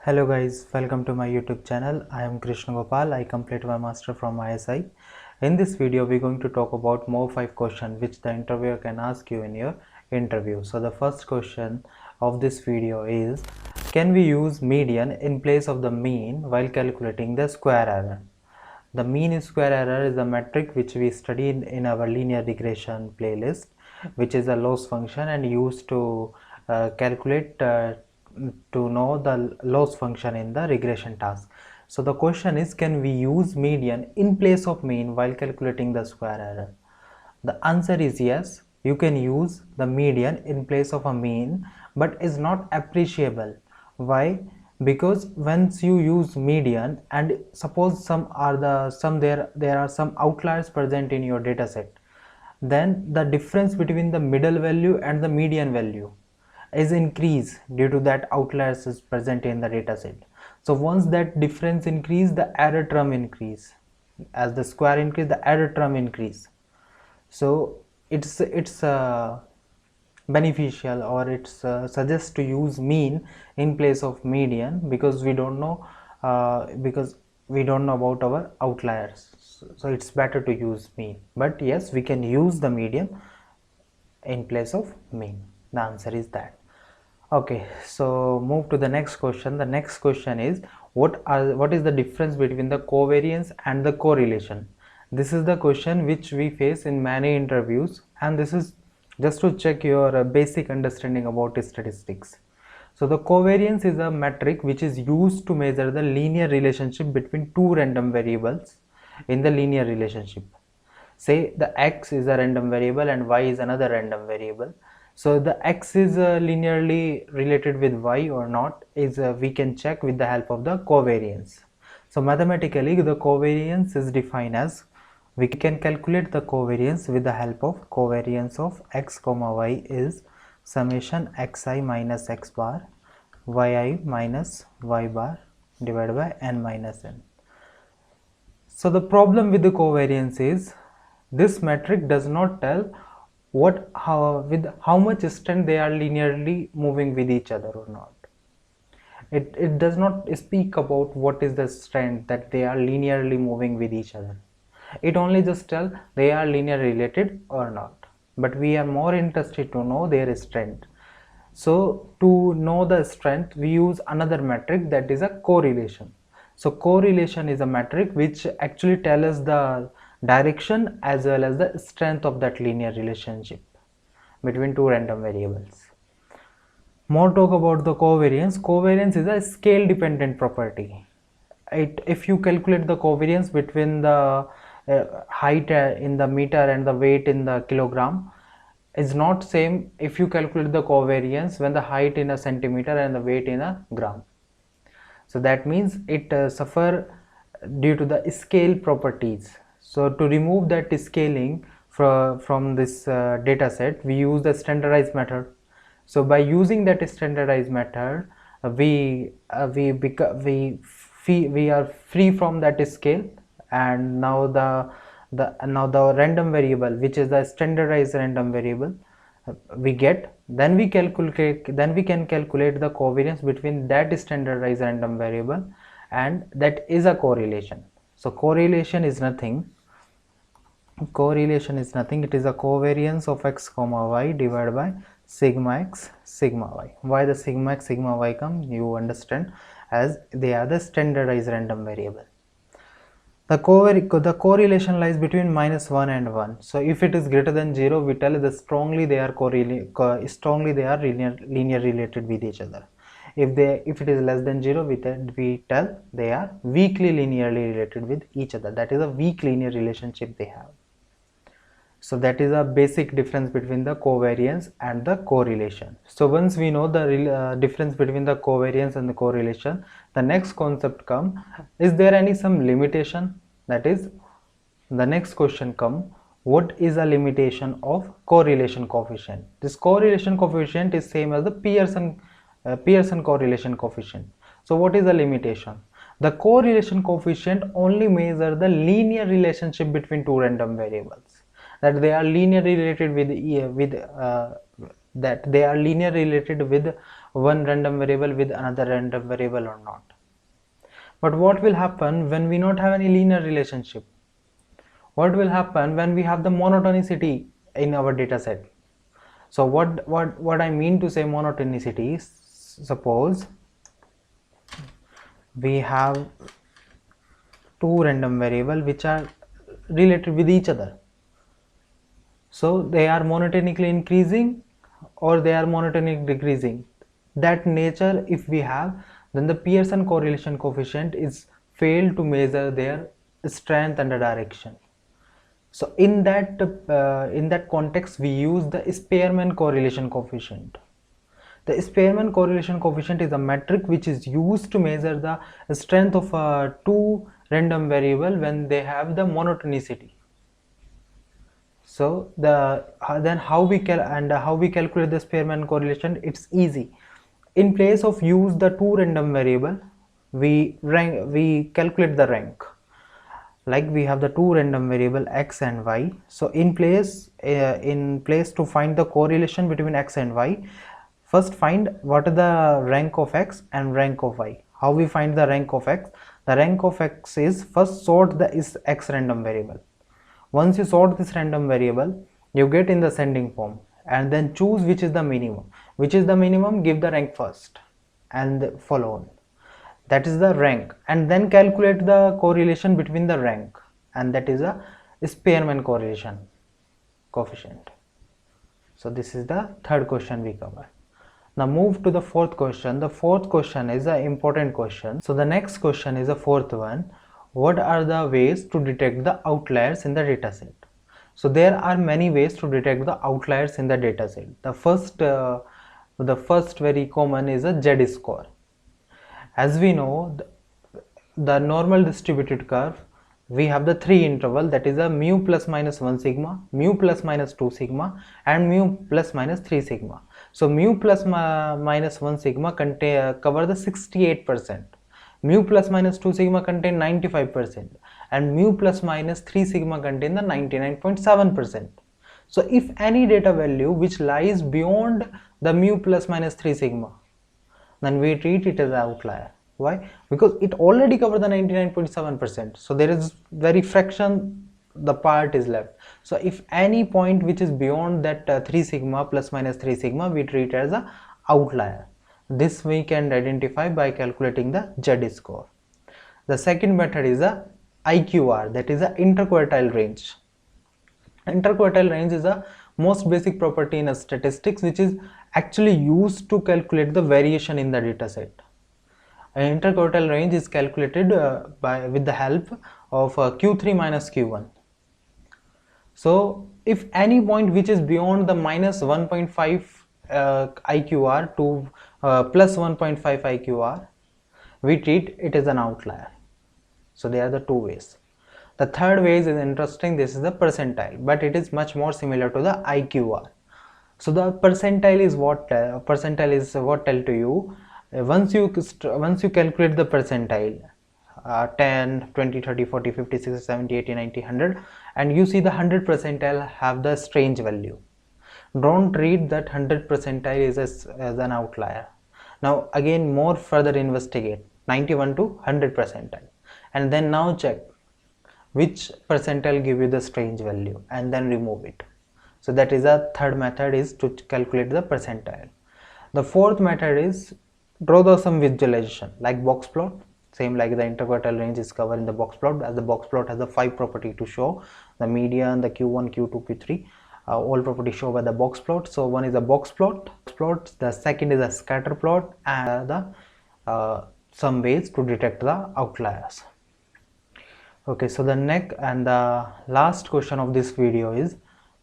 Hello guys, welcome to my YouTube channel. I am Krishna Gopal. I completed my master from ISI. In this video, we're going to talk about more 5 questions which the interviewer can ask you in your interview. So the first question of this video is, can we use median in place of the mean while calculating the square error? The mean square error is a metric which we studied in our linear regression playlist, which is a loss function and used to calculate to know the loss function in the regression task. So the question is, can we use median in place of mean while calculating the square error? The answer is yes, you can use the median in place of a mean, but is not appreciable. Why? Because once you use median and suppose there are some outliers present in your data set, then the difference between the middle value and the median value is increased due to that outliers is present in the data set. So once that difference increase, the error term increase. As the square increase, the error term increase. So it's beneficial, or it's suggests to use mean in place of median because we don't know about our outliers. So it's better to use mean, but yes, we can use the median in place of mean. The answer is that. Okay, so move to the next question. The next question is, what is the difference between the covariance and the correlation? This is the question which we face in many interviews, and this is just to check your basic understanding about statistics. So the covariance is a metric which is used to measure the linear relationship between two random variables in the linear relationship. Say the x is a random variable and y is another random variable. So the x is linearly related with y or not is we can check with the help of the covariance. So mathematically the covariance is defined as, we can calculate the covariance with the help of covariance of x comma y is summation xi minus x bar yi minus y bar divided by n minus n. So the problem with the covariance is, this metric does not tell with how much strength they are linearly moving with each other or not. It does not speak about what is the strength that they are linearly moving with each other. It only just tells they are linear related or not, but we are more interested to know their strength. So to know the strength, we use another metric, that is a correlation. So correlation is a metric which actually tells us the direction as well as the strength of that linear relationship between two random variables. More talk about the covariance. Covariance is a scale dependent property. If you calculate the covariance between the height in the meter and the weight in the kilogram, is not same if you calculate the covariance when the height in a centimeter and the weight in a gram. So that means it suffer due to the scale properties. So to remove that scaling from this data set, we use the standardized method. So by using that standardized method, we are free from that scale, and now the random variable, which is the standardized random variable, we get, then we can calculate the covariance between that standardized random variable, and that is a correlation. So correlation is nothing, it is a covariance of x comma y divided by sigma x sigma y. Why the sigma x sigma y come, you understand, as they are the standardized random variable. The correlation lies between -1 and 1. So if it is greater than 0, we tell that strongly they are linear related with each other. If it is less than 0, we tell they are weakly linearly related with each other. That is a weak linear relationship they have. So that is a basic difference between the covariance and the correlation. So once we know the difference between the covariance and the correlation, the next concept come, is there any some limitation? That is, the next question come, what is a limitation of correlation coefficient? This correlation coefficient is same as the Pearson correlation coefficient. So what is the limitation? The correlation coefficient only measures the linear relationship between two random variables, that they are linearly related with one random variable with another random variable or not. But what will happen when we not have any linear relationship? What will happen when we have the monotonicity in our data set? So what I mean to say monotonicity is, suppose we have two random variables which are related with each other. So they are monotonically increasing or they are monotonically decreasing. That nature if we have, then the Pearson correlation coefficient is failed to measure their strength and the direction. So in that context we use the Spearman correlation coefficient. The Spearman correlation coefficient is a metric which is used to measure the strength of two random variable when they have the monotonicity. So then how we calculate the Spearman correlation? It's easy. In place of use the two random variable, we calculate the rank. Like we have the two random variable x and y. So in place to find the correlation between x and y, first find what is the rank of x and rank of y. How we find the rank of x? The rank of x is first sort the x random variable. Once you sort this random variable, you get in the ascending form and then choose which is the minimum. Which is the minimum, give the rank first and follow on. That is the rank, and then calculate the correlation between the rank, and that is a Spearman correlation coefficient. So this is the third question we covered. Now move to the fourth question. The fourth question is an important question. So the next question is the fourth one. What are the ways to detect the outliers in the dataset? So there are many ways to detect the outliers in the dataset. The first very common is a Z-score. As we know, the normal distributed curve, we have the three interval, that is a mu plus minus 1 sigma, mu plus minus 2 sigma, and mu plus minus 3 sigma. So mu plus minus 1 sigma cover the 68%, mu plus minus 2 sigma contain 95%, and mu plus minus 3 sigma contain the 99.7%. So if any data value which lies beyond the mu plus minus 3 sigma, then we treat it as an outlier. Why? Because it already covers the 99.7%. So there is very fraction, the part is left. So if any point which is beyond that 3 sigma plus minus 3 sigma, we treat as an outlier. This we can identify by calculating the Z-score. The second method is a IQR, that is a interquartile range. Interquartile range is the most basic property in statistics which is actually used to calculate the variation in the dataset. An interquartile range is calculated with the help of Q3 minus Q1. So if any point which is beyond the minus 1.5 IQR to plus 1.5 IQR, we treat it as an outlier. So there are the two ways. The third way is interesting. This is the percentile, but it is much more similar to the IQR. So the percentile is what tell to you, once you calculate the percentile 10, 20, 30, 40, 50, 60, 70, 80, 90, 100, and you see the 100 percentile have the strange value, don't treat that 100 percentile as an outlier. Now again more further investigate 91 to 100 percentile, and then now check which percentile give you the strange value and then remove it. So that is a third method, is to calculate the percentile. The fourth method is draw some visualization like box plot, same like the interquartile range is covered in the box plot, as the box plot has the 5 property to show the median, the Q1, Q2, Q3, all property shown by the box plot. So one is a box plot, the second is a scatter plot, and the some ways to detect the outliers. Okay, so the next and the last question of this video is,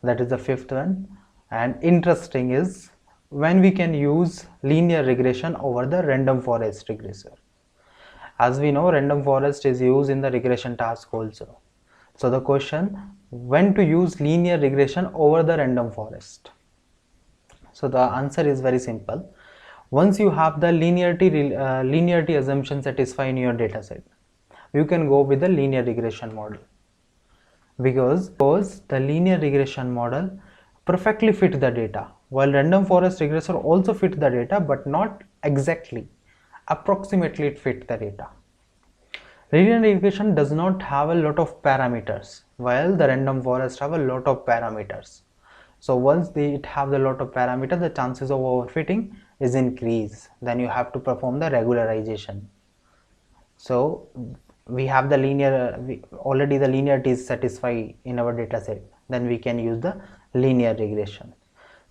that is the fifth one, and interesting is when we can use linear regression over the random forest regressor. As we know, random forest is used in the regression task also. So the question, when to use linear regression over the random forest? So the answer is very simple. Once you have the linearity assumption satisfied in your dataset, you can go with the linear regression model, because the linear regression model perfectly fit the data. while random forest regressor also fit the data, but not exactly. Approximately it fit the data. Linear regression does not have a lot of parameters, while the random forest have a lot of parameters. So once it have a lot of parameters, the chances of overfitting is increased. Then you have to perform the regularization. So we have the already the linearity is satisfied in our data set. Then we can use the linear regression.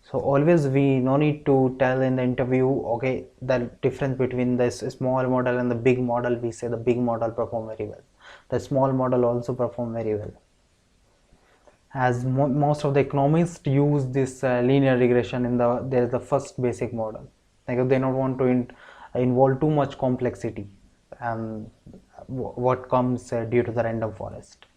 So always we no need to tell in the interview, okay, the difference between this small model and the big model. We say the big model perform very well, the small model also perform very well, as most of the economists use this linear regression in there's the first basic model, like they don't want to involve too much complexity, um, what comes due to the random forest.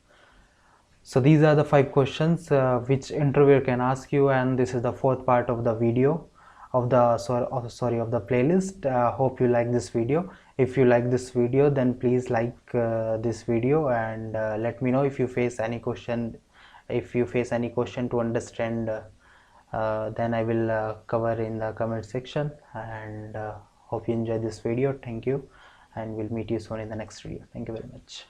So these are the 5 questions which interviewer can ask you, and this is the fourth part of the video of the of the playlist. Hope you like this video. If you like this video, then please like this video, and let me know if you face any question. If you face any question to understand, then I will cover in the comment section. And hope you enjoy this video. Thank you, and we'll meet you soon in the next video. Thank you very much.